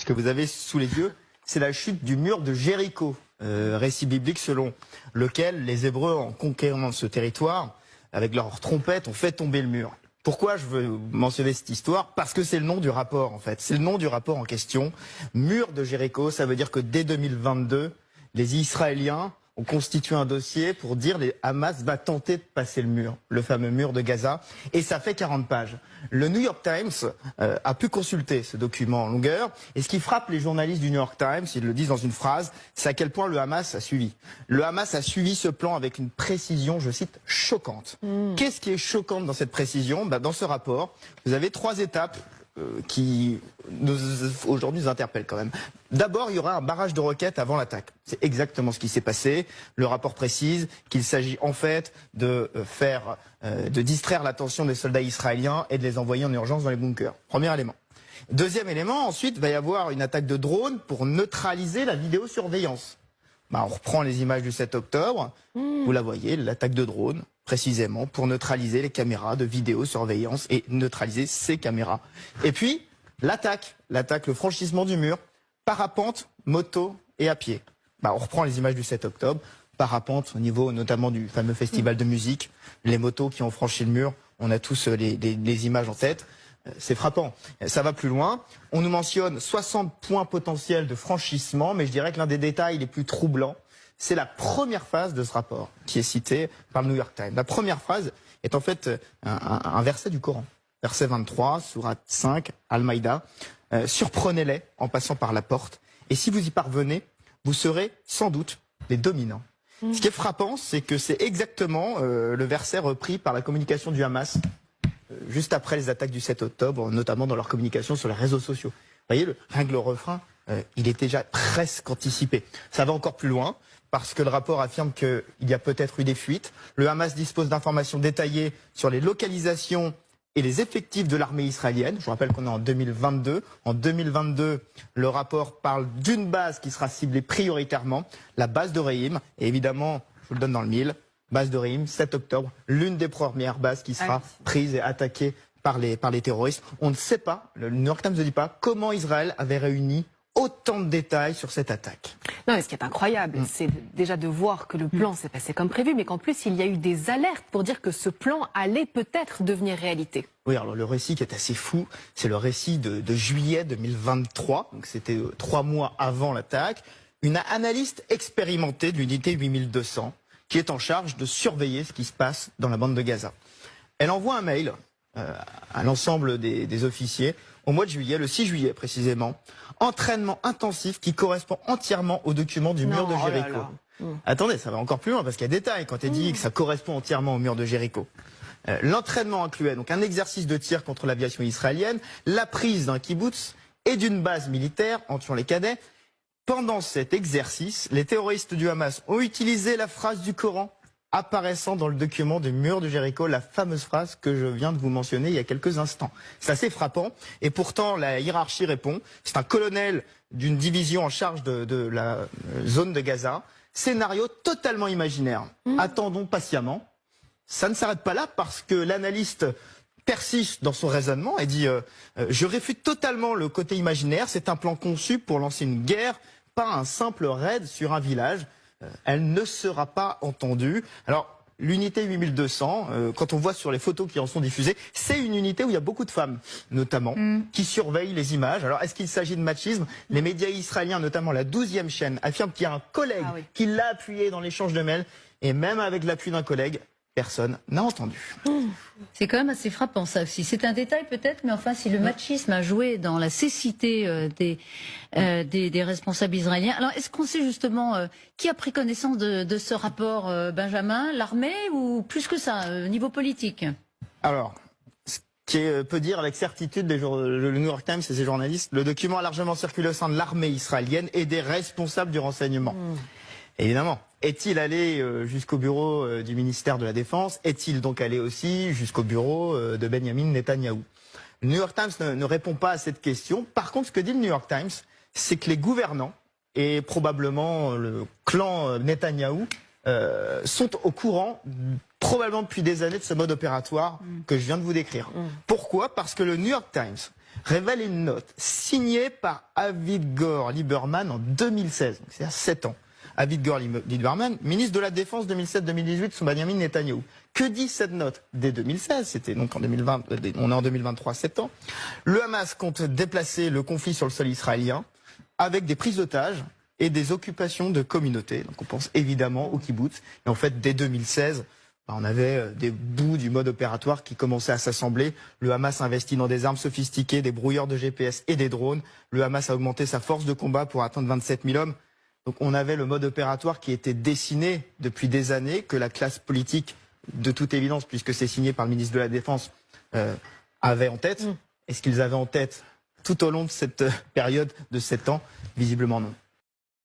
que vous avez sous les yeux, c'est la chute du mur de Jéricho, récit biblique selon lequel les Hébreux, en conquérant ce territoire, avec leurs trompettes, ont fait tomber le mur. Pourquoi je veux mentionner cette histoire? Parce que c'est le nom du rapport, en fait. C'est le nom du rapport en question. Mur de Jéricho, ça veut dire que dès 2022, les Israéliens ont constitué un dossier pour dire que Hamas va tenter de passer le mur, le fameux mur de Gaza, et ça fait 40 pages. Le New York Times a pu consulter ce document en longueur, et ce qui frappe les journalistes du New York Times, ils le disent dans une phrase, c'est à quel point le Hamas a suivi. Le Hamas a suivi ce plan avec une précision, je cite, choquante. Qu'est-ce qui est choquant dans cette précision? Dans ce rapport, vous avez 3 étapes qui aujourd'hui nous interpellent quand même. D'abord, il y aura un barrage de roquettes avant l'attaque. C'est exactement ce qui s'est passé. Le rapport précise qu'il s'agit en fait de distraire l'attention des soldats israéliens et de les envoyer en urgence dans les bunkers. Premier élément. Deuxième élément, ensuite, il va y avoir une attaque de drone pour neutraliser la vidéosurveillance. On reprend les images du 7 octobre. Vous la voyez, l'attaque de drone, précisément pour neutraliser les caméras de vidéosurveillance et neutraliser ces caméras. Et puis, l'attaque, le franchissement du mur, parapente, moto et à pied. On reprend les images du 7 octobre, parapente au niveau notamment du fameux festival de musique, les motos qui ont franchi le mur, on a tous les images en tête. C'est frappant. Ça va plus loin. On nous mentionne 60 points potentiels de franchissement, mais je dirais que l'un des détails les plus troublants, c'est la première phase de ce rapport, qui est citée par le New York Times. La première phrase est en fait un verset du Coran. Verset 23, sourate 5, Al-Maïda. Surprenez-les en passant par la porte, et si vous y parvenez, vous serez sans doute les dominants. Ce qui est frappant, c'est que c'est exactement le verset repris par la communication du Hamas juste après les attaques du 7 octobre, notamment dans leur communication sur les réseaux sociaux. Vous voyez, rien que le refrain, il est déjà presque anticipé. Ça va encore plus loin, parce que le rapport affirme qu'il y a peut-être eu des fuites. Le Hamas dispose d'informations détaillées sur les localisations et les effectifs de l'armée israélienne. Je vous rappelle qu'on est en 2022. En 2022, le rapport parle d'une base qui sera ciblée prioritairement, la base de Reim. Et évidemment, je vous le donne dans le mille, base de Reim, 7 octobre, l'une des premières bases qui sera prise et attaquée par les terroristes. On ne sait pas, le New York Times ne dit pas, comment Israël avait réuni autant de détails sur cette attaque. Non, mais ce qui est incroyable, c'est déjà de voir que le plan s'est passé comme prévu, mais qu'en plus, il y a eu des alertes pour dire que ce plan allait peut-être devenir réalité. Oui, alors le récit qui est assez fou, c'est le récit de juillet 2023, donc c'était 3 mois avant l'attaque. Une analyste expérimentée de l'unité 8200, qui est en charge de surveiller ce qui se passe dans la bande de Gaza. Elle envoie un mail à l'ensemble des officiers au mois de juillet, le 6 juillet précisément, entraînement intensif qui correspond entièrement au document du mur de Jéricho. Attendez, ça va encore plus loin parce qu'il y a des détails quand elle dit que ça correspond entièrement au mur de Jéricho. L'entraînement incluait donc un exercice de tir contre l'aviation israélienne, la prise d'un kibbutz et d'une base militaire en tuant les cadets. Pendant cet exercice, les terroristes du Hamas ont utilisé la phrase du Coran apparaissant dans le document du mur de Jéricho, la fameuse phrase que je viens de vous mentionner il y a quelques instants. C'est assez frappant, et pourtant la hiérarchie répond. C'est un colonel d'une division en charge de la zone de Gaza. Scénario totalement imaginaire. Attendons patiemment. Ça ne s'arrête pas là parce que l'analyste persiste dans son raisonnement et dit je réfute totalement le côté imaginaire, c'est un plan conçu pour lancer une guerre, pas un simple raid sur un village. Elle ne sera pas entendue. Alors, l'unité 8200, quand on voit sur les photos qui en sont diffusées, c'est une unité où il y a beaucoup de femmes, notamment, qui surveillent les images. Alors, est-ce qu'il s'agit de machisme? Les médias israéliens, notamment la 12e chaîne, affirment qu'il y a un collègue qui l'a appuyé dans l'échange de mails, et même avec l'appui d'un collègue, personne n'a entendu. C'est quand même assez frappant ça aussi. C'est un détail peut-être, mais enfin si le machisme a joué dans la cécité des responsables israéliens. Alors est-ce qu'on sait justement qui a pris connaissance de ce rapport, Benjamin, l'armée ou plus que ça, niveau politique? Alors, ce qui peut dire avec certitude le New York Times et ses journalistes, le document a largement circulé au sein de l'armée israélienne et des responsables du renseignement. Évidemment. Est-il allé jusqu'au bureau du ministère de la Défense? Est-il donc allé aussi jusqu'au bureau de Benjamin Netanyahou? Le New York Times ne répond pas à cette question. Par contre, ce que dit le New York Times, c'est que les gouvernants et probablement le clan Netanyahou sont au courant, probablement depuis des années, de ce mode opératoire que je viens de vous décrire. Pourquoi? Parce que le New York Times révèle une note signée par Avigdor Lieberman en 2016, donc c'est à 7 ans. Avigdor Lieberman, ministre de la Défense 2007-2018 sous Benjamin Netanyahou. Que dit cette note? Dès 2016, c'était donc en 2020, on est en 2023, 7 ans. Le Hamas compte déplacer le conflit sur le sol israélien avec des prises d'otages et des occupations de communautés. Donc on pense évidemment au kibbutz. Et en fait, dès 2016, on avait des bouts du mode opératoire qui commençaient à s'assembler. Le Hamas investit dans des armes sophistiquées, des brouilleurs de GPS et des drones. Le Hamas a augmenté sa force de combat pour atteindre 27 000 hommes. Donc on avait le mode opératoire qui était dessiné depuis des années, que la classe politique, de toute évidence, puisque c'est signé par le ministre de la Défense, avait en tête. Est-ce qu'ils avaient en tête tout au long de cette période de 7 ans? Visiblement non.